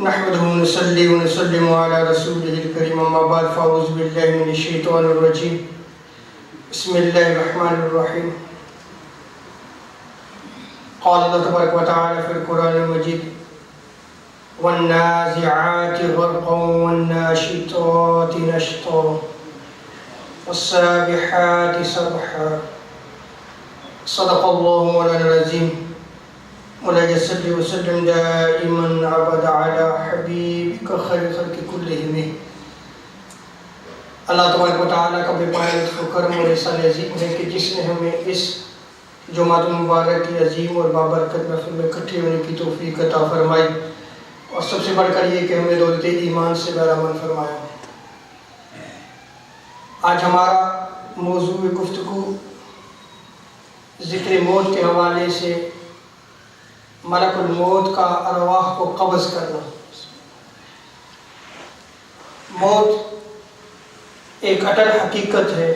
نحمده ونصلي ونسلم على رسوله الكريم اما بعد فاعوذ بالله من الشيطان الرجيم بسم الله الرحمن الرحيم قال الله تبارك وتعالى في القرآن المجيد والنازعات غرقا والناشطات نشطا والسابحات سبحا صدق الله مولانا العظيم مولانا صلی وسلم دائما ابدا علی حبیبک خیر خلق کلہم۔ اللہ تبارک و تعالیٰ کا بے پناہ لطف و کرم اور احسان عظیم ہے کہ جس نے ہمیں اس جمعۃ المبارک کی عظیم اور بابرکت محفل میں اکٹھے ہونے کی توفیق عطا فرمائی، اور سب سے بڑھ کر یہ کہ ہمیں دولت ایمان سے بہرامند فرمایا۔ آج ہمارا موضوع گفتگو ذکر موت کے حوالے سے ملک الموت کا ارواح کو قبض کرنا۔ موت ایک اٹل حقیقت ہے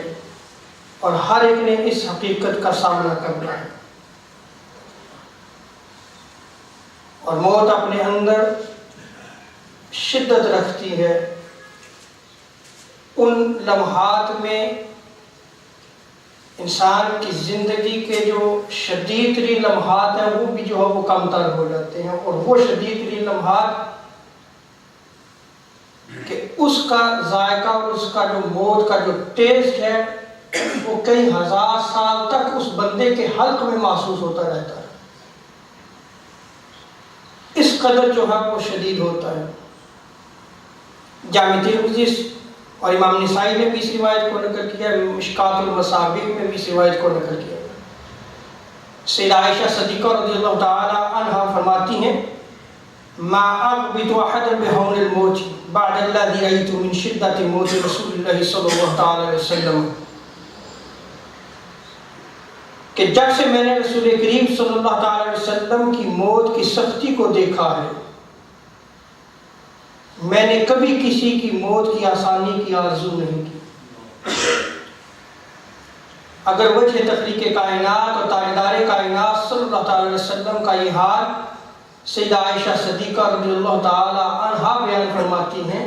اور ہر ایک نے اس حقیقت کا سامنا کرنا ہے، اور موت اپنے اندر شدت رکھتی ہے۔ ان لمحات میں انسان کی زندگی کے جو شدید ترین لمحات ہیں وہ بھی جو ہے وہ کم تر ہو جاتے ہیں، اور وہ شدید ترین لمحات کہ اس کا ذائقہ اور اس کا جو موت کا جو ٹیسٹ ہے وہ کئی ہزار سال تک اس بندے کے حلق میں محسوس ہوتا رہتا ہے، اس قدر جو ہے وہ شدید ہوتا ہے۔ جامع ترمذی اور امام نسائی نے بھی اس روایت کو نقل کیا، مشکات المصابیح میں بھی اس روایت کو نقل کیا۔ سیدہ عائشہ صدیقہ رضی اللہ تعالی عنہا فرماتی ہیں ما اغبط احدا بهول الموت بعد الذي رأيت من شدة موت رسول اللہ صلی اللہ تعالی علیہ وسلم، کہ جب سے میں نے رسول کریم صلی اللہ تعالی علیہ وسلم کی موت کی سختی کو دیکھا ہے، میں نے کبھی کسی کی موت کی آسانی کی آرزو نہیں کی۔ اگر وجہ تخلیق کائنات اور تاجدار کائنات صلی اللہ تعالی علیہ وسلم کا یہ حال سیدہ عائشہ صدیقہ رضی اللہ تعالی عنہا بیان فرماتی ہیں،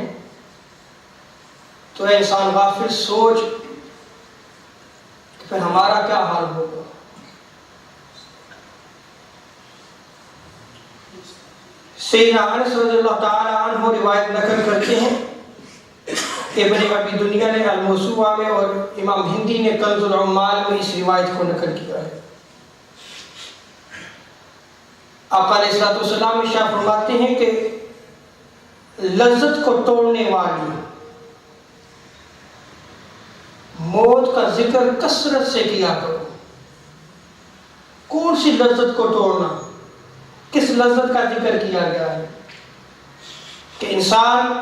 تو اے انسان غافل سوچ کہ پھر ہمارا کیا حال ہوگا۔ سیدنا انس رضی اللہ تعالی عنہ روایت نقل کرتے ہیں، ابن ابی دنیا نے الموسوعہ میں اور امام ہندی نے کنز العمال میں اس روایت کو نقل کیا ہے۔ آقا علیہ الصلوۃ والسلام ارشاد فرماتے ہیں کہ لذت کو توڑنے والی موت کا ذکر کثرت سے کیا کرو۔ کون سی لذت کو توڑنا؟ کس لذت کا ذکر کیا گیا ہے؟ کہ انسان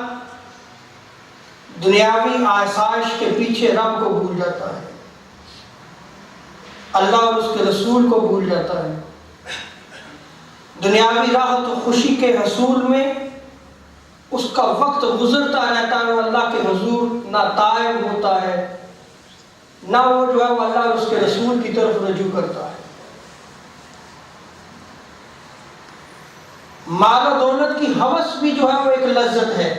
دنیاوی آسائش کے پیچھے رب کو بھول جاتا ہے، اللہ اور اس کے رسول کو بھول جاتا ہے، دنیاوی راحت و خوشی کے حصول میں اس کا وقت گزرتا رہتا ہے، وہ اللہ کے حضور نہ تائب ہوتا ہے، نہ وہ جو ہے وہ اللہ اور اس کے رسول کی طرف رجوع کرتا ہے۔ مال و دولت کی ہوس بھی جو ہے وہ ایک لذت ہے،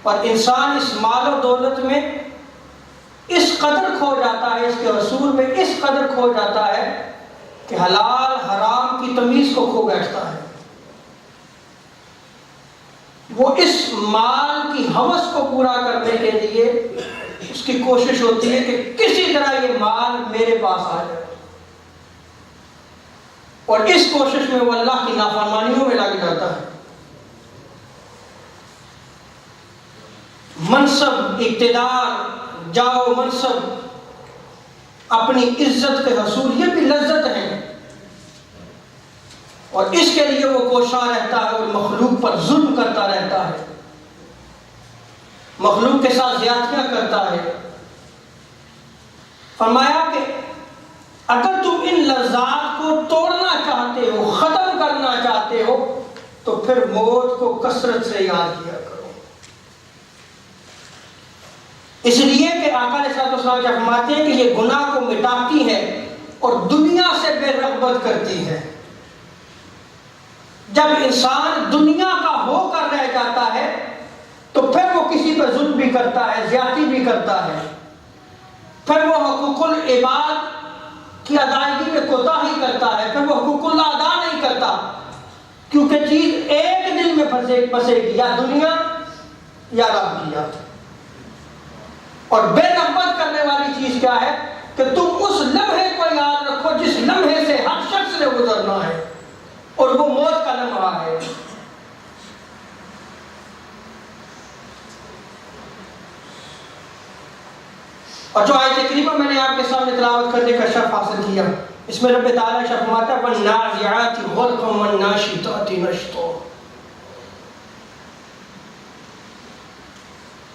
اور انسان اس مال و دولت میں اس قدر کھو جاتا ہے، اس کے رسول میں اس قدر کھو جاتا ہے کہ حلال حرام کی تمیز کو کھو بیٹھتا ہے۔ وہ اس مال کی ہوس کو پورا کرنے کے لیے اس کی کوشش ہوتی ہے کہ کسی طرح یہ مال میرے پاس آ جائے، اور اس کوشش میں وہ اللہ کی نافرمانیوں میں لگ جاتا ہے۔ منصب، اقتدار، جاؤ منصب، اپنی عزت کے حصول، یہ بھی لذت ہے، اور اس کے لیے وہ کوشاں رہتا ہے اور مخلوق پر ظلم کرتا رہتا ہے، مخلوق کے ساتھ زیادتیاں کرتا ہے۔ فرمایا کہ اگر تم ان لذات کو توڑنا چاہتے ہو، ختم کرنا چاہتے ہو، تو پھر موت کو کثرت سے یاد کیا کرو۔ اس لیے کہ آقا علیہ السلام فرماتے ہیں کہ یہ گناہ کو مٹاتی ہے اور دنیا سے بے رغبت کرتی ہے۔ جب انسان دنیا کا ہو تو پھر وہ کسی پر ظلم بھی کرتا ہے، زیادتی بھی کرتا ہے، پھر وہ حقوق العباد کی ادائیگی میں کوتاہی کرتا ہے، پھر وہ حقوق اللہ ادا نہیں کرتا، کیونکہ چیز ایک دل میں پھنسے گی، یا دنیا یا رب کی یاد۔ اور بے رغبت کرنے والی چیز کیا ہے کہ تم اس لمحے کو یاد رکھو جس لمحے سے ہر شخص نے گزرنا ہے، اور وہ موت کا لمحہ ہے۔ اور جو آیت کریمہ میں نے آپ کے سامنے تلاوت کرنے کا شرف حاصل کیا، اس میں رب تعالیٰ شرف فرماتا ہے وَالنَّازِعَاتِ غَرْقًا وَالنَّاشِطَاتِ نَشْطًا۔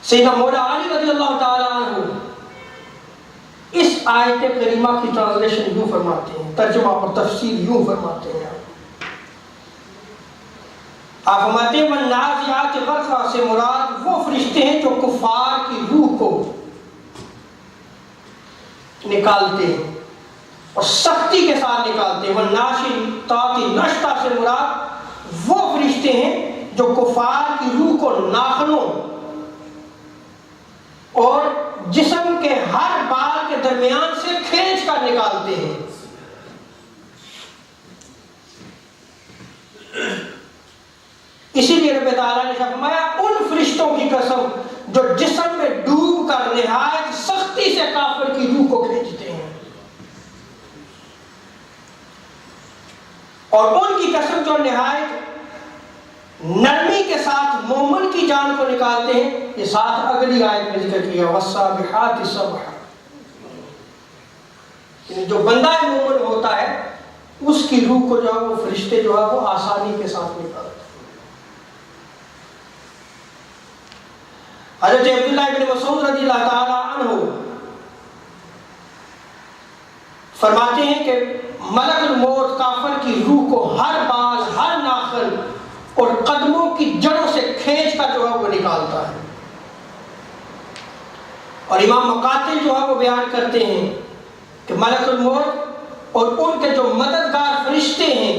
سیدنا مولا علی رضی اللہ تعالیٰ عنہ اس آیت کریمہ کی ٹرانسلیشن یوں فرماتے ہیں، ترجمہ اور تفسیر یوں فرماتے ہیں۔ آپ فرماتے ہیں وَالنَّازِعَاتِ غَرْقًا سے مراد وہ فرشتے ہیں جو کفار کی روح کو نکالتے ہیں اور سختی کے ساتھ نکالتے ہیں۔ وَالنَّاشِطَاتِ نَشْطًا سے مراد وہ فرشتے ہیں جو کفار کی روح کو ناخنوں اور جسم کے ہر بال کے درمیان سے کھینچ کر نکالتے ہیں۔ اسی لیے رب تعالیٰ نے فرمایا ان فرشتوں کی قسم جو جسم میں ڈوب کر نہایت سختی سے کافر کی روح کو کھینچتے ہیں، اور ان کی قسم جو نہایت نرمی کے ساتھ مومن کی جان کو نکالتے ہیں۔ یہ ساتھ اگلی آیت میں ذکر کیا وَالسَّابِحَاتِ سَبْحًا، جو بندہ مومن ہوتا ہے اس کی روح کو جو ہے وہ فرشتے جو ہے وہ آسانی کے ساتھ نکالتے ہیں۔ حضرت عبداللہ ابن مسعود رضی اللہ تعالیٰ عنہ فرماتے ہیں کہ ملک الموت کافر کی روح کو ہر بال، ہر ناخن اور قدموں کی جڑوں سے کھینچ کر جو ہے وہ نکالتا ہے۔ اور امام مقاتل جو ہے وہ بیان کرتے ہیں کہ ملک الموت اور ان کے جو مددگار فرشتے ہیں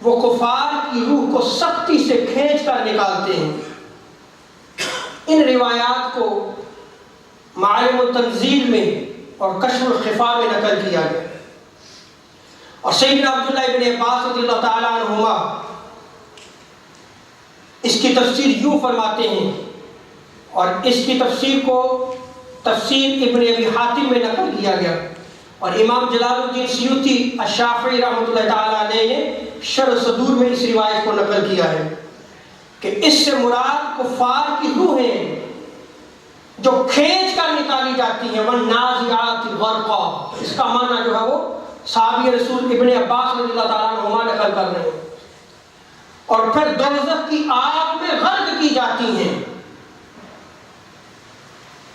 وہ کفار کی روح کو سختی سے کھینچ کر نکالتے ہیں۔ ان روایات کو معالم التنزیل میں اور کشف الخفا میں نقل کیا گیا، اور سیدنا عبداللہ ابن عباس رضی اللہ تعالیٰ عنہما اس کی تفسیر یوں فرماتے ہیں، اور اس کی تفسیر کو تفسیر ابن ابی حاتم میں نقل کیا گیا، اور امام جلال الدین سیوطی الشافعی رحمۃ اللہ تعالیٰ علیہ نے شرح صدور میں اس روایت کو نقل کیا ہے کہ اس سے مراد کفار کی روحیں جو کھینچ کر نکالی جاتی ہیں۔ وَالنَّازِعَاتِ غَرْقًا، اس کا معنی جو ہے وہ صحابی رسول ابن عباس رضی اللہ تعالیٰ عنہما نقل کر رہے ہیں، اور پھر دوزخ کی آگ میں غرق کی جاتی ہیں۔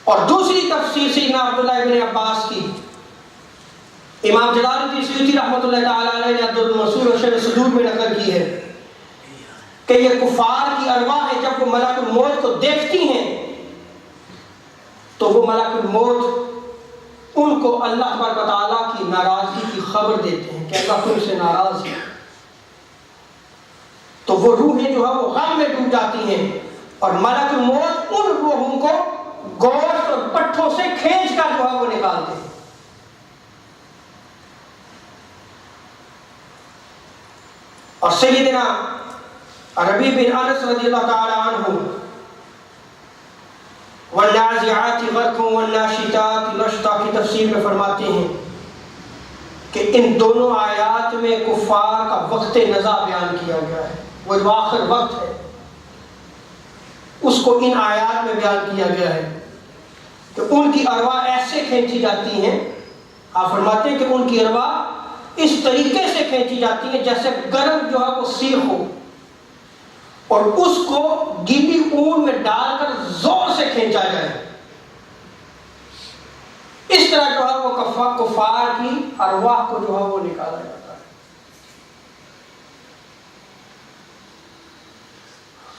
اور دوسری تفسیر سیدنا عبداللہ ابن عباس کی امام جلال الدین سیوطی رحمۃ اللہ تعالیٰ علیہ نے عبد المنصور اور شرح صدور میں نقل کی ہے کہ یہ کفار کی ارواح ہے، جب وہ ملک الموت کو دیکھتی ہیں تو وہ ملک الموت ان کو اللہ تبارک و تعالیٰ کی ناراضگی کی خبر دیتے ہیں کہ اللہ تم سے ناراض ہے، تو وہ روحیں جو ہے وہ غم میں ڈوب جاتی ہیں، اور ملک الموت ان روحوں کو گوشت اور پٹھوں سے کھینچ کر جو ہے وہ نکالتے ہیں۔ اور سیدنا ربیع بن انس رضی اللہ تعالی عنہ والنازعات غرقا والناشطات نشطا کی تفسیر میں فرماتے ہیں کہ ان دونوں آیات میں کفار کا وقت نزا بیان کیا گیا ہے، وہ جو آخر وقت ہے اس کو ان آیات میں بیان کیا گیا ہے کہ ان کی ارواح ایسے کھینچی جاتی ہیں۔ آپ فرماتے ہیں کہ ان کی ارواح اس طریقے سے کھینچی جاتی ہیں جیسے گرم جو ہے وہ سیخ ہو، اور اس کو گیلی اون میں ڈال کر زور سے کھینچا جائے، اس طرح جو ہے وہ کفار کی ارواح کو جو ہے وہ نکالا جاتا ہے۔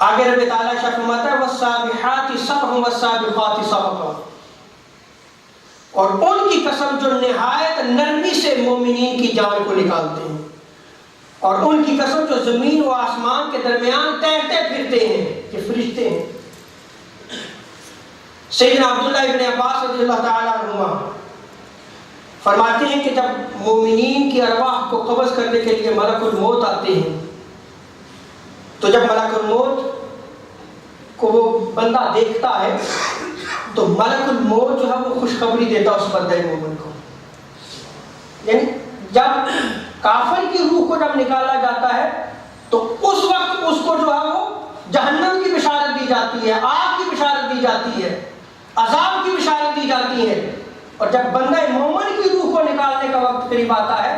آگے رب تعالیٰ شاہ فرماتا ہے وَالسَّابِحَاتِ سَبْحًا وَالسَّابِقَاتِ سَبْقًا، اور ان کی قسم جو نہایت نرمی سے مومنین کی جان کو نکالتے ہیں، اور ان کی قسم جو زمین و آسمان کے درمیان تیرتے پھرتے فرشتے ہیں، یہ فرشتے ہیں۔ سیدنا عبداللہ ابن عباس رضی اللہ تعالیٰ عنہما فرماتے ہیں کہ جب مومنین کی ارواح کو قبض کرنے کے لیے ملک الموت آتے ہیں تو جب ملک الموت کو وہ بندہ دیکھتا ہے تو ملک الموت جو ہے وہ خوشخبری دیتا اس بندہ مومن کو، یعنی جب کافر کی روح کو جب نکالا جاتا ہے تو اس وقت اس کو جو ہے وہ جہنم کی بشارت دی جاتی ہے، آگ کی بشارت دی جاتی ہے، عذاب کی بشارت دی جاتی ہے۔ اور جب بندہ مومن کی روح کو نکالنے کا وقت قریب آتا ہے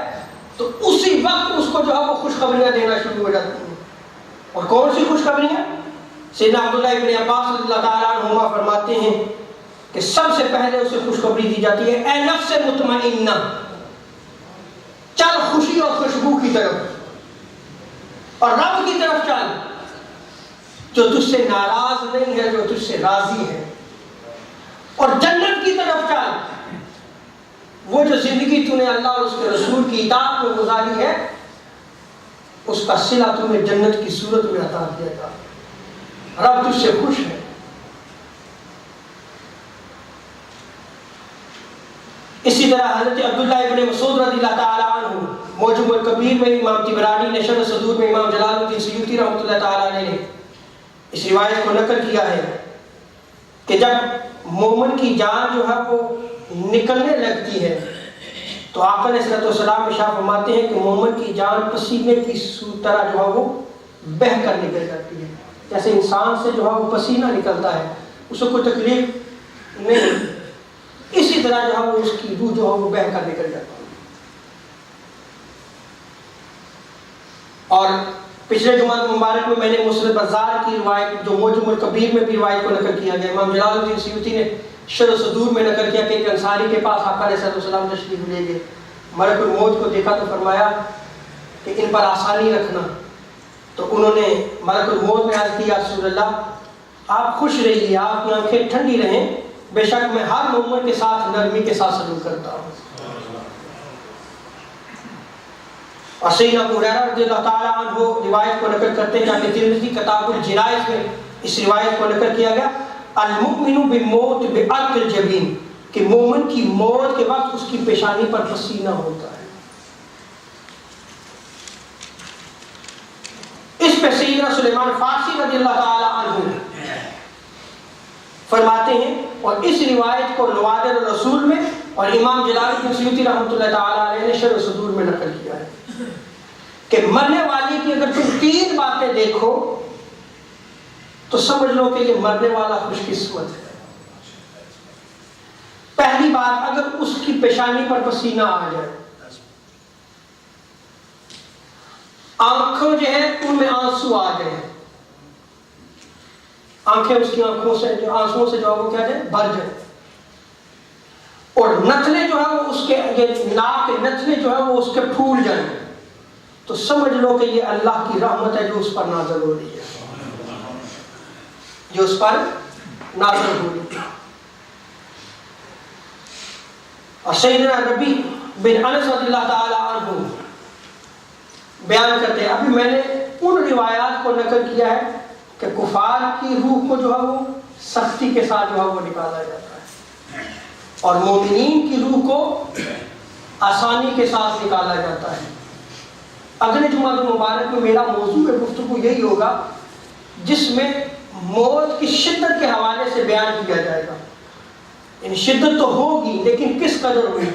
تو اسی وقت اس کو جو ہے وہ خوشخبریاں دینا شروع ہو جاتی ہیں۔ اور کون سی خوشخبریاں؟ سیدنا عبداللہ ابن عباس رضی اللہ تعالیٰ عنہما فرماتے ہیں کہ سب سے پہلے اسے خوشخبری دی جاتی ہے، اے نفس مطمئنہ، چل خوشی اور خوشبو کی طرف اور رب کی طرف چل جو تجھ سے ناراض نہیں ہے، جو تجھ سے راضی ہے، اور جنت کی طرف چل، وہ جو زندگی تو نے اللہ اور اس کے رسول کی اطاعت میں گزاری ہے اس کا صلہ تمہیں جنت کی صورت میں عطا کیا جائے، رب تجھ سے خوش ہے۔ اسی طرح حضرت عبداللہ ابن مسعود رضی اللہ تعالیٰ عنہ معجم الکبیر میں امام طبرانی نے، شرح صدور میں امام جلال الدین سیوطی رحمۃ اللہ تعالیٰ علیہ نے اس روایت کو نقل کیا ہے کہ جب مومن کی جان جو ہے وہ نکلنے لگتی ہے تو آقا علیہ الصلوۃ والسلام ارشاد فرماتے ہیں کہ مومن کی جان پسینے کی طرح جو ہے وہ بہہ کر نکل جاتی ہے، جیسے انسان سے جو ہے وہ پسینہ نکلتا ہے، اس کو کوئی تکلیف نہیں، اسی طرح جو ہے وہ اس کی روح جو ہے وہ بہہ کر نکل جاتی ہے۔ اور پچھلے جمعہ مبارک میں میں نے مسند بزار کی روایت جو معجم الکبیر میں بھی روایت کو نقل کیا گیا، امام جلال الدین سیوطی نے شرح صدور میں نقل کیا کہ ایک انصاری کے پاس آقا علیہ السلام تشریف لے گئے، ملک الموت کو دیکھا تو فرمایا کہ ان پر آسانی رکھنا، تو انہوں نے ملک الموت میں عرض کیا رسول اللہ آپ خوش رہیے، آپ کی آنکھیں ٹھنڈی رہیں، بے شک میں ہر مومن کے ساتھ نرمی کے ساتھ سلوک کرتا ہوں۔ اور سیدنا ابو ہریرہ رضی اللہ تعالیٰ عنہ روایت کو نقل کرتے ہیں جہاں ترمذی کتاب الجنائز میں اس روایت کو نقل کیا گیا، المؤمن بالموت بعرق الجبین، کہ مومن کی موت کے وقت اس کی پیشانی پر پسینہ ہوتا ہے۔ اس پہ سیدنا سلیمان فارسی رضی اللہ تعالیٰ عنہ فرماتے ہیں، اور اس روایت کو نوادر الرسول میں اور امام جلال الدین سیوطی رحمۃ اللہ تعالیٰ علیہ نے شرح صدور میں نقل کیا ہے کہ مرنے والے کی اگر تم 3 باتیں دیکھو تو سمجھ لو کہ یہ مرنے والا خوش قسمت ہے۔ پہلی بات، اگر اس کی پیشانی پر پسینہ آ جائے، آنکھوں جو ہے ان میں آنسو آ جائے، آنکھیں اس کی آنکھوں سے آنسوؤں سے جو ہے وہ کیا جائے بھر جائے، اور نتنے جو ہے وہ اس کے ناک کے نتنے جو ہے وہ اس کے پھول جائیں، تو سمجھ لو کہ یہ اللہ کی رحمت ہے جو اس پر نازل ہو رہی ہے، جو اس پر نازل ہو رہی ہے۔ اور سیدنا ربیع بن انس رضی اللہ تعالیٰ عنہ بیان کرتے ہیں، ابھی میں نے ان روایات کو نقل کیا ہے کہ کفار کی روح کو جو ہے وہ سختی کے ساتھ جو ہے وہ نکالا جاتا ہے اور مومنین کی روح کو آسانی کے ساتھ نکالا جاتا ہے۔ اگلے جمعہ مبارک میں میرا موضوع گفتگو یہی ہوگا جس میں موت کی شدت کے حوالے سے بیان کیا جائے گا، یعنی شدت تو ہوگی لیکن کس قدر ہوگی،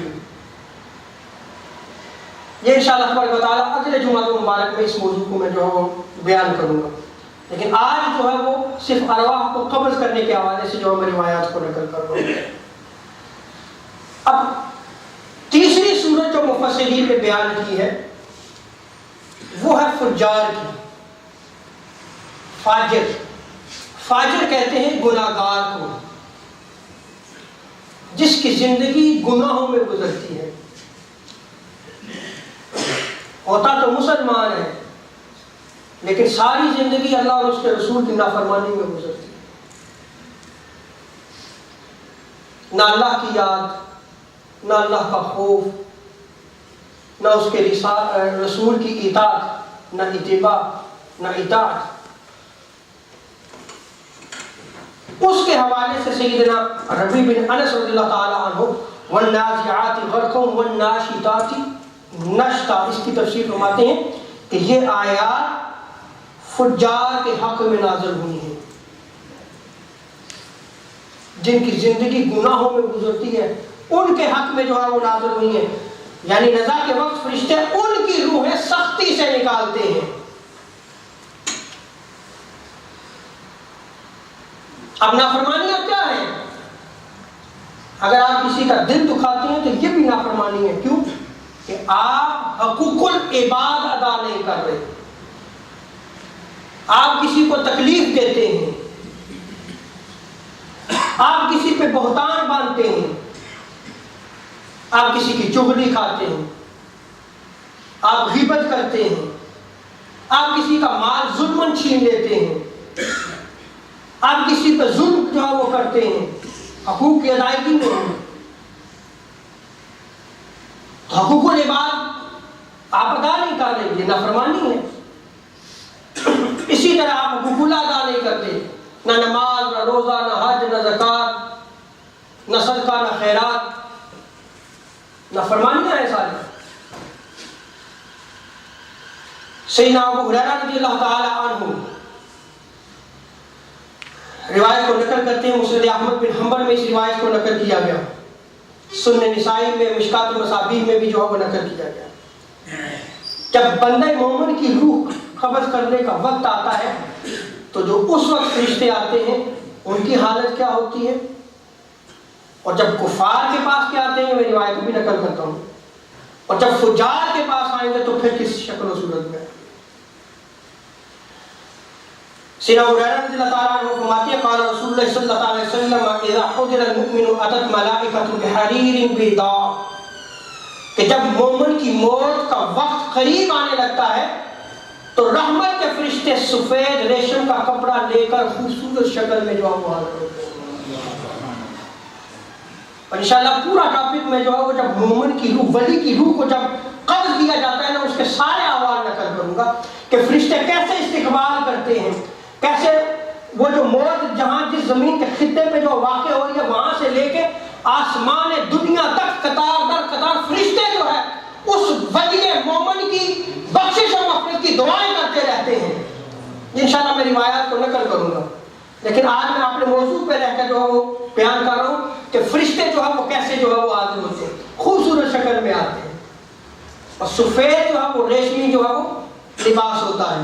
یہ انشاءاللہ تبارک و تعالیٰ اگلے جمعہ مبارک میں اس موضوع کو میں جو ہے وہ بیان کروں گا، لیکن آج جو ہے وہ صرف ارواح کو قبض کرنے کے حوالے سے جو ہے میں روایات کو نقل کر رہا ہوں۔ اب تیسری صورت جو مفسرین نے بیان کی ہے وہ ہے فجار کی، فاجر، فاجر کہتے ہیں گناہگار کو جس کی زندگی گناہوں میں گزرتی ہے، ہوتا تو مسلمان ہے لیکن ساری زندگی اللہ اور اس کے رسول کی نافرمانی میں گزرتی ہے، نہ اللہ کی یاد، نہ اللہ کا خوف، نہ اس کے رسول کی اطاعت، نہ اتباع، نہ اطاعت۔ اس کے حوالے سے سیدنا ربیع بن انس رضی اللہ تعالیٰ عنہ والنازعات غرقا والناشطات نشطا، اس کی تفسیر فرماتے ہیں کہ یہ آیات فجار کے حق میں نازل ہوئی ہیں، جن کی زندگی گناہوں میں گزرتی ہے ان کے حق میں جو ہے وہ نازل ہوئی ہیں. یعنی نزا کے وقت فرشتے ان کی روحیں سختی سے نکالتے ہیں. اب نافرمانیاں کیا ہیں؟ اگر آپ کسی کا دل دکھاتے ہیں تو یہ بھی نافرمانی ہے. کیوں؟ کہ آپ حقوق العباد ادا نہیں کر رہے، آپ کسی کو تکلیف دیتے ہیں، آپ کسی پہ بہتان باندھتے ہیں، آپ کسی کی چغلی کھاتے ہیں، آپ غیبت کرتے ہیں، آپ کسی کا مال ظلماً چھین لیتے ہیں، آپ کسی پہ ظلم جو ہے وہ کرتے ہیں، حقوق کی ادائیگی میں ہیں. تو حقوق العباد آپ ادا نہیں کر رہے، یہ نافرمانی ہے. اسی طرح آپ حقوق اللہ ادا نہیں کرتے، نہ نماز، نہ روزہ، نہ حج، نہ زکوٰۃ، نہ صدقہ، نہ خیرات، نافرمانیاں ہیں ساری. سیدنا ابو ہریرہ رضی اللہ تعالی عنہ روایت کو نقل کرتے ہیں، مسند احمد بن حنبل میں اس روایت کو نقل کیا گیا، سنن نسائی میں، مشکات المصابیح میں بھی جو ہے وہ نقل کیا گیا. جب بندہ مومن کی روح قبض کرنے کا وقت آتا ہے تو جو اس وقت فرشتے آتے ہیں ان کی حالت کیا ہوتی ہے، اور جب کفار کے پاس کیا آتے ہیں، میں روایت بھی نقل کرتا ہوں، اور جب فجار کے پاس آئیں گے تو پھر کس شکل و صورت میں. سیدنا ابو ہریرہ رضی اللہ تعالیٰ عنہ فرماتے ہیں قال رسول اللہ صلی اللہ علیہ وسلم اذا حضر المؤمن اتت ملائکۃ بحریر بیضاء، کہ جب مومن کی موت کا وقت قریب آنے لگتا ہے تو رحمت کے فرشتے سفید ریشم کا کپڑا لے کر خوبصورت شکل میں جو ہے وہ حاضر ہوتے ہیں. اور انشاءاللہ پورا ٹاپک میں جو ہے وہ جب مومن کی روح، ولی کی روح کو جب قبض کیا جاتا ہے نا، اس کے سارے احوال نقل کروں گا کہ فرشتے کیسے استقبال کرتے ہیں، کیسے وہ جو موت جہاں جس زمین کے خطے پہ جو واقع ہو رہی ہے وہاں سے لے کے آسمان دنیا تک قطار در قطار فرشتے جو ہے اس ولی مومن کی بخشش اور مغفرت کی دعائیں کرتے رہتے ہیں. انشاءاللہ میں روایات کو نقل کروں گا، لیکن آج میں اپنے موضوع پہ رہ کر جو ہے وہ بیان کر رہا ہوں کہ فرشتے جو ہے وہ کیسے جو ہے وہ حاضر ہوتے ہیں، خوبصورت شکل میں آتے ہیں، اور سفید جو ہے وہ ریشمی جو ہے وہ لباس ہوتا ہے.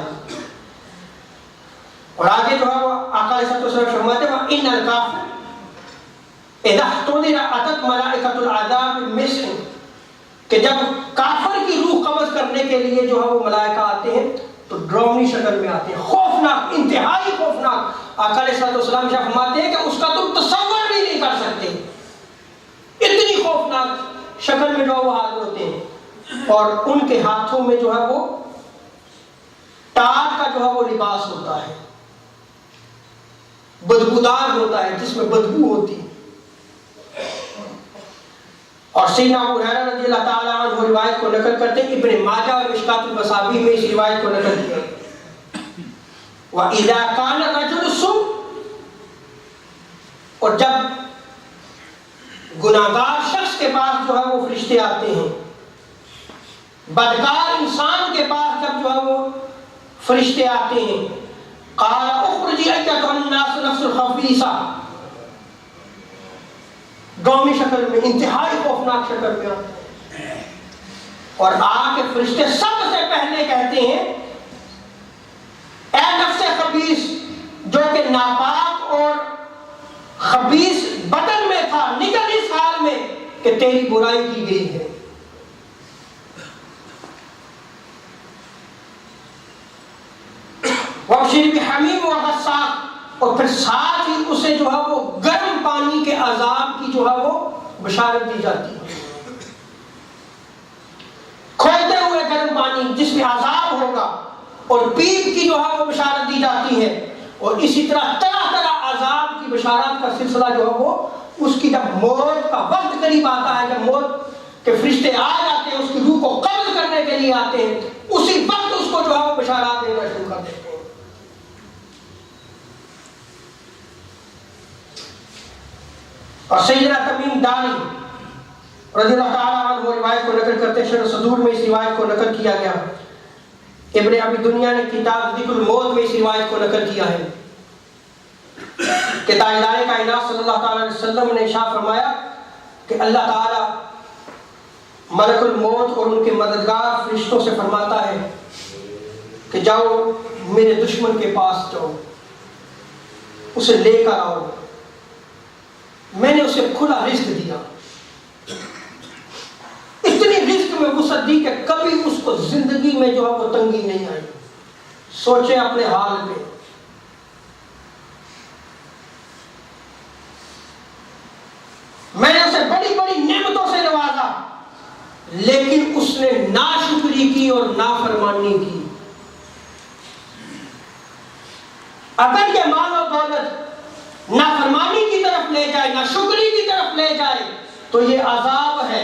اور آگے جو ہے وہ آقا علیہ الصلوۃ والسلام فرماتے ہیں ان الکافر اذا احتضر اتت ملائکۃ العذاب بمسح، کہ جب کافر کی روح قبض کرنے کے لیے جو ہے وہ ملائکہ آتے ہیں تو ڈراؤنی شکل میں آتے ہیں، خوفناک، انتہائی خوفناک. آقا علیہ الصلوۃ والسلام فرماتے ہیں کہ اس کا تم تصور بھی نہیں کر سکتے، اتنی خوفناک شکل میں جو ہے وہ حاضر ہوتے ہیں. اور ان کے ہاتھوں میں جو ہے وہ ٹاٹ کا جو ہے وہ لباس ہوتا ہے، بدبودار ہوتا ہے، جس میں بدبو ہوتی ہے. اور سیدنا ابو ہریرہ رضی اللہ تعالیٰ عنہ روایت کو نقل کرتے ہیں، ابن ماجہ اور مشکات المصابیح میں اس روایت کو نقل کیا. وَإِذَا كَانَ الرَّجُلُ سُوء، اور جب گناہگار شخص کے پاس جو ہے وہ فرشتے آتے ہیں، بدکار انسان کے پاس جب جو ہے وہ فرشتے آتے ہیں، قال اخرجی ایتها الناس نفس الخبیثہ، ڈراؤنی شکل میں، انتہائی خوفناک شکل میں آتے ہیں، اور آ کے فرشتے سب سے پہلے کہتے ہیں اے نفس خبیث جو کہ ناپاک اور خبیث بدن میں تھا، نکل اس حال میں کہ تیری برائی کی گئی ہے. وَبْشِرْ بِحَمِيمٍ وَغَسَّاقٍ، اور پھر ساتھ ہی اسے جو ہے وہ گرم پانی کے عذاب کی جو ہے وہ بشارت دی جاتی ہے، کھولتے ہوئے گرم پانی جس میں عذاب ہوگا، اور پیپ کی جو ہے وہ بشارت دی جاتی ہے. اور اسی طرح طرح طرح عذاب کی بشارات کا سلسلہ جو ہے وہ اس کی جب موت کا وقت قریب آتا ہے، جب موت کے فرشتے آ جاتے ہیں، اس کی روح کو قبض کرنے کے لیے آتے ہیں، اسی وقت اس کو جو ہے وہ بشارات دینا شروع کر دیتے ہیں. اور سیدنا تمیم دانی رضی اللہ تعالیٰ عنہ وہ روایت کو نقل کرتے ہیں، شرح صدور میں اس روایت کو نقل کیا گیا، ابن ابی دنیا نے کتاب ذکر الموت میں اس روایت کو نقل کیا ہے کہ تاجدار کائنات صلی اللہ تعالیٰ علیہ وسلم نے ارشاد فرمایا کہ اللہ تعالیٰ ملک الموت اور ان کے مددگار فرشتوں سے فرماتا ہے کہ جاؤ میرے دشمن کے پاس جاؤ، اسے لے کر آؤ، میں نے اسے کھلا رزق دیا، اتنی رزق میں وسعت دی کہ کبھی اس کو زندگی میں جو ہے وہ تنگی نہیں آئی۔ سوچے اپنے حال پہ، میں نے اسے بڑی بڑی نعمتوں سے نوازا، لیکن اس نے ناشکری کی اور نافرمانی کی۔ اگر یہ مال و دولت نافرمانی کی طرف لے جائے، ناشکری کی طرف لے جائے تو یہ عذاب ہے،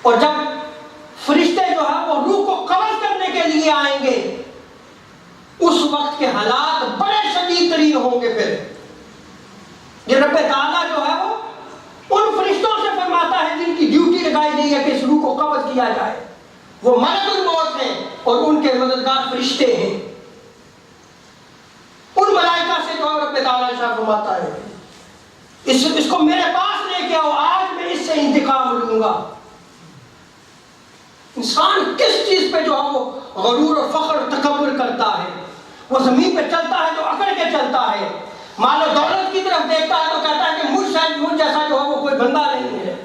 اور جب فرشتے جو ہے وہ روح کو قبض کرنے کے لیے آئیں گے اس وقت کے حالات بڑے شدید ترین ہوں گے۔ پھر یہ رب تعالیٰ جو ہے وہ ان فرشتوں سے فرماتا ہے جن کی ڈیوٹی لگائی گئی ہے کہ اس روح کو قبض کیا جائے، وہ ملک الموت ہیں اور ان کے مددگار فرشتے ہیں۔ ان ملائکہ سے جو رب تعالیٰ شاہ فرماتا ہے اس کو میرے پاس لے کے آؤ، آج میں اس سے انتقام لوں گا۔ انسان کس چیز پہ جو ہے وہ غرور اور فخر اور تکبر کرتا ہے؟ وہ زمین پہ چلتا ہے تو اکڑ کے چلتا ہے، مال و دولت کی طرف دیکھتا ہے تو کہتا ہے کہ مجھ جیسا جو ہے وہ کوئی بندہ نہیں ہے۔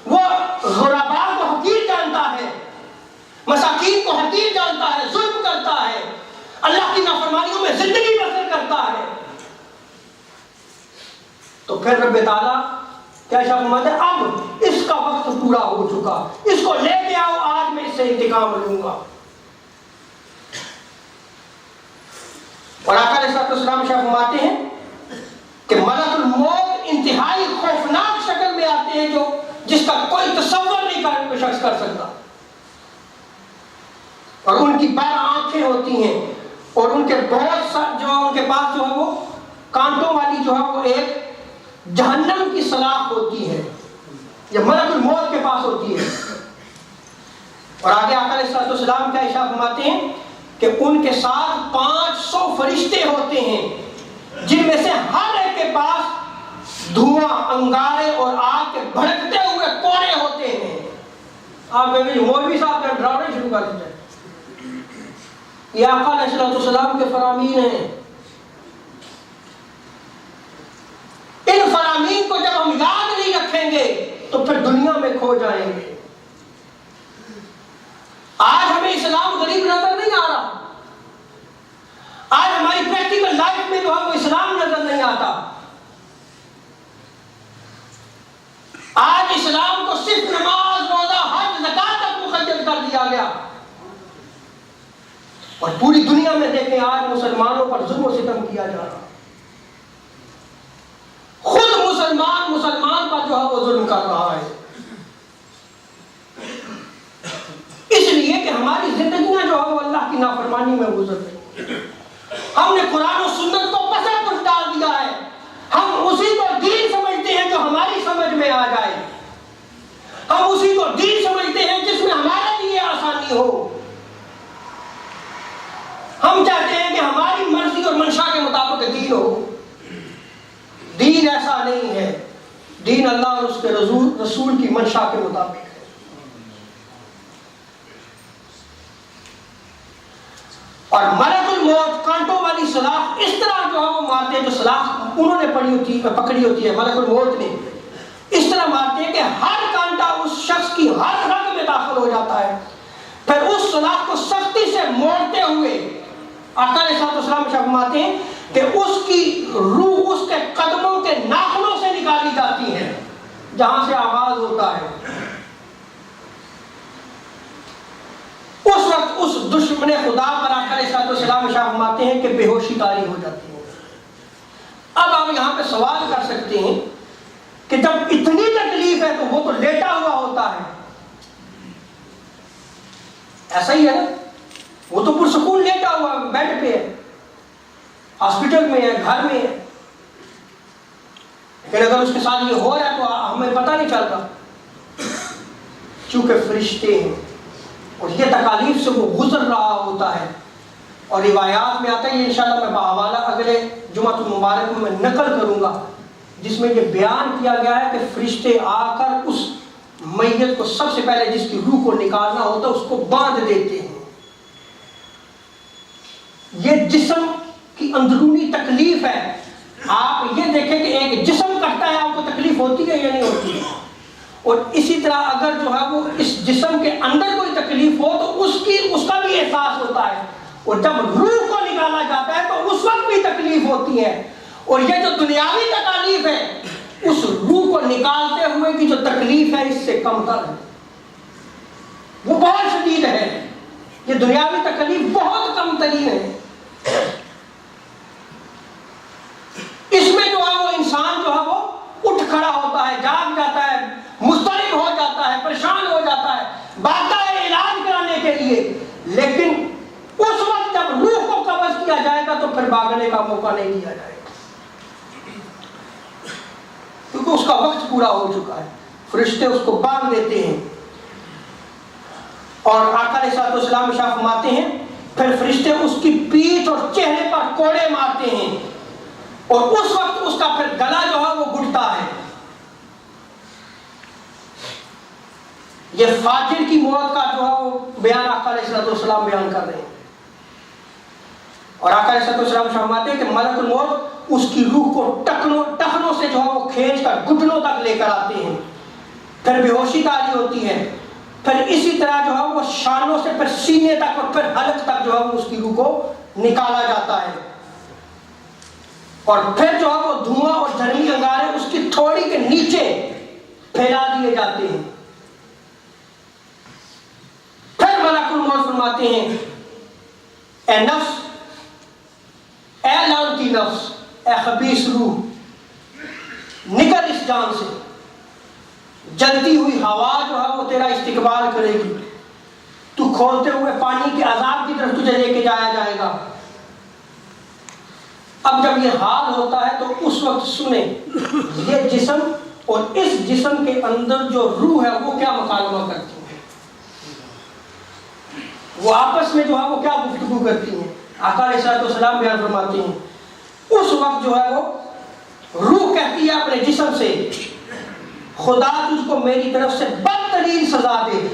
وہ غرباء کو حقیر جانتا ہے، مساکین کو حقیر جانتا ہے، ظلم کرتا ہے، اللہ کی نافرمانیوں میں زندگی بسر کرتا ہے۔ تو پھر رب تعالیٰ کیا فرماتے ہیں؟ اب اس کا وقت پورا ہو چکا، اس کو لے کے آؤ، آج میں اس سے انتقام لوں گا۔ اور آقا علیہ السلام شاہ فرماتے ہیں کہ ملک الموت انتہائی خوفناک شکل میں آتے ہیں جو جس کا کوئی تصور نہیں کوئی شخص کر سکتا، اور ان کی 12 آنکھیں ہوتی ہیں، اور ان کے بہت سا جو ان کے پاس جو ہے وہ کانٹوں والی جو ہے وہ ایک جہنم کی سلاخ ہوتی ہے، یہ ملک الموت کے پاس ہوتی ہے۔ اور آگے آقا علیہ السلام کا ارشاد فرماتے ہیں کہ ان کے ساتھ 500 فرشتے ہوتے ہیں جن میں سے ہر ایک کے پاس دھواں، انگارے اور آگ کے بھڑکتے ہوئے کوڑے ہوتے ہیں۔ آپ مولوی صاحب کا ڈراؤنے شروع کر دیتے ہیں، یہ آقا علیہ السلام کے فرامین ہیں۔ ان فرامین کو جب ہم یاد نہیں رکھیں گے تو پھر دنیا میں کھو جائیں گے۔ آج ہمیں اسلام غریب نظر نہیں آ رہا، آج ہماری پریکٹیکل لائف میں جو ہے وہ اسلام نظر نہیں آتا۔ آج اسلام کو صرف نماز، روزہ، حج، زکات تک مقید کر دیا گیا، اور پوری دنیا میں دیکھیں آج مسلمانوں پر ظلم و ستم کیا جا رہا، خود مسلمان پر جو ہے وہ ظلم کر رہا ہے، اس لیے کہ ہماری زندگیاں جو ہے وہ اللہ کی نافرمانی میں گزر رہی۔ ہم نے قرآن و سنت کو پسے پس ڈال دیا ہے، ہم اسی کو دین سمجھتے ہیں جو ہماری سمجھ میں آ جائے، ہم اسی کو دین سمجھتے ہیں جس میں ہمارے لیے آسانی ہو، ہم چاہتے ہیں کہ ہماری مرضی اور منشا کے مطابق دین ہو۔ دین ایسا نہیں ہے، دین اللہ اور اس کے رسول کی منشا کے مطابق ہے۔ اور ملک الموت کانٹوں والی سلاخ اس طرح جو ہے وہ مارتے ہیں، جو سلاخ انہوں نے پکڑی ہوتی ہے ملک الموت نے، اس طرح مارتے ہیں کہ ہر کانٹا اس شخص کی ہر رگ میں داخل ہو جاتا ہے، پھر اس سلاخ کو سختی سے موڑتے ہوئے آقا علیہ السلام فرماتے ہیں کہ اس کی روح اس کے قدموں کے ناخنوں سے نکالی جاتی ہے جہاں سے آغاز ہوتا ہے۔ اس وقت اس دشمن خدا پر آقا علیہ السلام فرماتے ہیں کہ بے ہوشی طاری ہو جاتی ہے۔ اب آپ یہاں پہ سوال کر سکتے ہیں کہ جب اتنی تکلیف ہے تو وہ تو لیٹا ہوا ہوتا ہے، ایسا ہی ہے نا، وہ تو پرسکون لیٹا ہوا بیڈ پہ ہے، ہاسپٹل میں ہے، گھر میں ہے، لیکن اگر اس کے ساتھ یہ ہو رہا ہے تو ہمیں پتہ نہیں چلتا، چونکہ فرشتے ہیں اور یہ تکالیف سے وہ گزر رہا ہوتا ہے۔ اور روایات میں آتا ہے، یہ انشاءاللہ میں بحوالہ اگلے جمعۃ المبارک میں نقل کروں گا، جس میں یہ بیان کیا گیا ہے کہ فرشتے آ کر اس میت کو سب سے پہلے جس کی روح کو نکالنا ہوتا ہے اس کو باندھ دیتے ہیں۔ یہ جسم کی اندرونی تکلیف ہے۔ آپ یہ دیکھیں کہ ایک جسم کرتا ہے، آپ کو تکلیف ہوتی ہے یا نہیں ہوتی ہے؟ اور اسی طرح اگر جو ہے وہ اس جسم کے اندر کوئی تکلیف ہو تو اس کا بھی احساس ہوتا ہے، اور جب روح کو نکالا جاتا ہے تو اس وقت بھی تکلیف ہوتی ہے۔ اور یہ جو دنیاوی تکالیف ہے، اس روح کو نکالتے ہوئے کی جو تکلیف ہے اس سے کم تر ہے، وہ بہت شدید ہے۔ یہ دنیاوی تکلیف بہت کم ترین ہے۔ اس میں جو ہے وہ انسان جو ہے وہ اٹھ کھڑا ہوتا ہے، جاگ جاتا ہے، مضطرب ہو جاتا ہے، پریشان ہو جاتا ہے، بھاگتا ہے علاج کرانے کے لیے، لیکن اس وقت جب روح کو قبض کیا جائے گا تو پھر بھاگنے کا موقع نہیں دیا جائے گا، کیونکہ اس کا وقت پورا ہو چکا ہے۔ فرشتے اس کو باندھ دیتے ہیں، اور آقا علیہ السلام ارشاد فرماتے ہیں پھر فرشتے اس کی پیٹھ اور چہرے پر کوڑے مارتے ہیں، اور اس وقت اس کا پھر گلا جو ہے وہ گھٹتا ہے۔ یہ فاجر کی موت کا جو ہے وہ بیان آقا علیہ السلام بیان کر رہے ہیں، اور آقا علیہ السلام فرماتے ہیں کہ ملک الموت اس کی روح کو ٹخنوں سے جو ہے وہ کھینچ کر گھٹنوں تک لے کر آتے ہیں، پھر بے ہوشی تاری ہوتی ہے، پھر اسی طرح جو ہے وہ شانوں سے پھر سینے تک اور پھر حلق تک جو ہے وہ اس کی روح کو نکالا جاتا ہے، اور پھر جو ہے وہ دھواں اور جھرنی انگارے اس کی تھوڑی کے نیچے پھیلا دیے جاتے ہیں۔ پھر ملک الموت فرماتے ہیں اے نفس، اے لعنتی نفس، اے خبیث روح، نکل اس جان سے۔ جلتی ہوئی ہوا جو ہے وہ تیرا استقبال کرے گی، تو کھولتے ہوئے پانی کے عذاب کی طرف تجھے لے کے جایا جائے گا۔ اب جب یہ حال ہوتا ہے تو اس وقت سنیں یہ جسم اور اس جسم کے اندر جو روح ہے وہ کیا مکالمہ کرتی ہیں، وہ آپس میں جو ہے وہ کیا گفتگو کرتی ہیں۔ آقا علیہ السلام بیان فرماتے ہیں اس وقت جو ہے وہ روح کہتی ہے اپنے جسم سے خدا تجھ کو میری طرف سے بدترین سزا دے،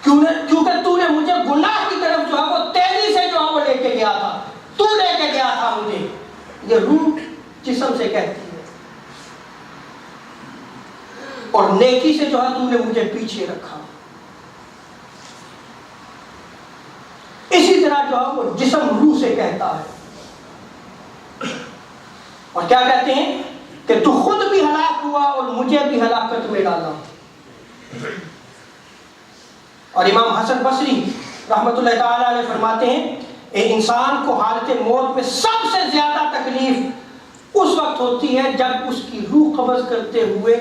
کیونکہ تو نے مجھے گناہ کی طرف جو ہے وہ تیزی سے جو ہے وہ لے کے گیا تھا، تو لے کے گیا تھا مجھے۔ یہ روح جسم سے کہتی ہے، اور نیکی سے جو ہے تو نے مجھے پیچھے رکھا۔ اسی طرح جو ہے وہ جسم روح سے کہتا ہے، اور کیا کہتے ہیں کہ تو خود بھی ہلاک ہوا اور مجھے بھی ہلاکت میں ڈالا۔ اور امام حسن بصری رحمۃ اللہ تعالی علیہ فرماتے ہیں انسان کو حالت موت میں سب سے زیادہ تکلیف اس وقت ہوتی ہے جب اس کی روح قبض کرتے ہوئے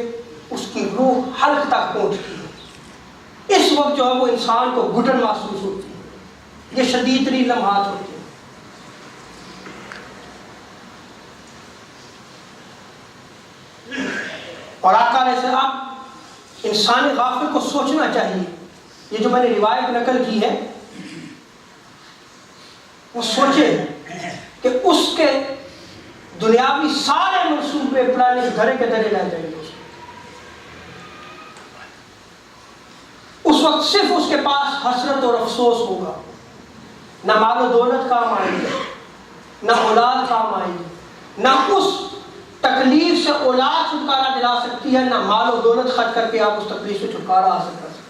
اس کی روح حلق تک پہنچتی ہے۔ اس وقت جو ہے وہ انسان کو گھٹن محسوس ہوتی ہے، یہ شدید ترین لمحات ہوتے ہیں۔ اور آقا علیہ السلام انسان غافل کو سوچنا چاہیے، یہ جو میں نے روایت نقل کی ہے وہ سوچے کہ اس کے دنیاوی سارے منصوبے پلانے دھرے کے دھرے رہ جائیں گے۔ اس وقت صرف اس کے پاس حسرت اور افسوس ہوگا، نہ مال و دولت کام آئے گی، نہ اولاد کام آئے گی، نہ اس تکلیف سے اولاد چھٹکارا دلا سکتی ہے، نہ مال و دولت خرچ کر کے آپ اس تکلیف سے چھٹکارا حاصل کر سکتے،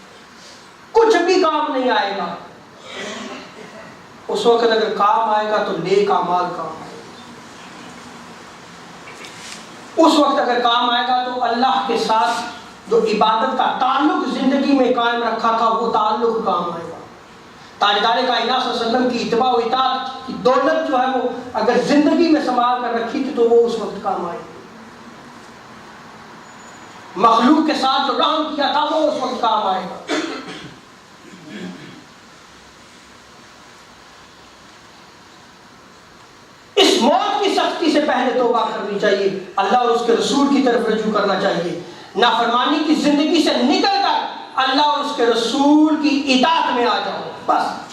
کچھ بھی کام نہیں آئے گا۔ اس وقت اگر کام آئے گا تو نیک اعمال کام آئے گا، اس وقت اگر کام آئے گا تو اللہ کے ساتھ جو عبادت کا تعلق زندگی میں قائم رکھا تھا وہ تعلق کام آئے گا۔ تاجدار کائنات صلی اللہ علیہ وسلم کی اتباع و اطاعت کی دولت جو ہے وہ اگر زندگی میں سنبھال کر رکھی تھی تو وہ اس وقت کام آئے گی۔ مخلوق کے ساتھ جو رحم کیا تھا وہ اس وقت کام آئے گا۔ موت کی سختی سے پہلے توبہ کرنی چاہیے، اللہ اور اس کے رسول کی طرف رجوع کرنا چاہیے، نافرمانی کی زندگی سے نکل کر اللہ اور اس کے رسول کی اطاعت میں آ جاؤ، بس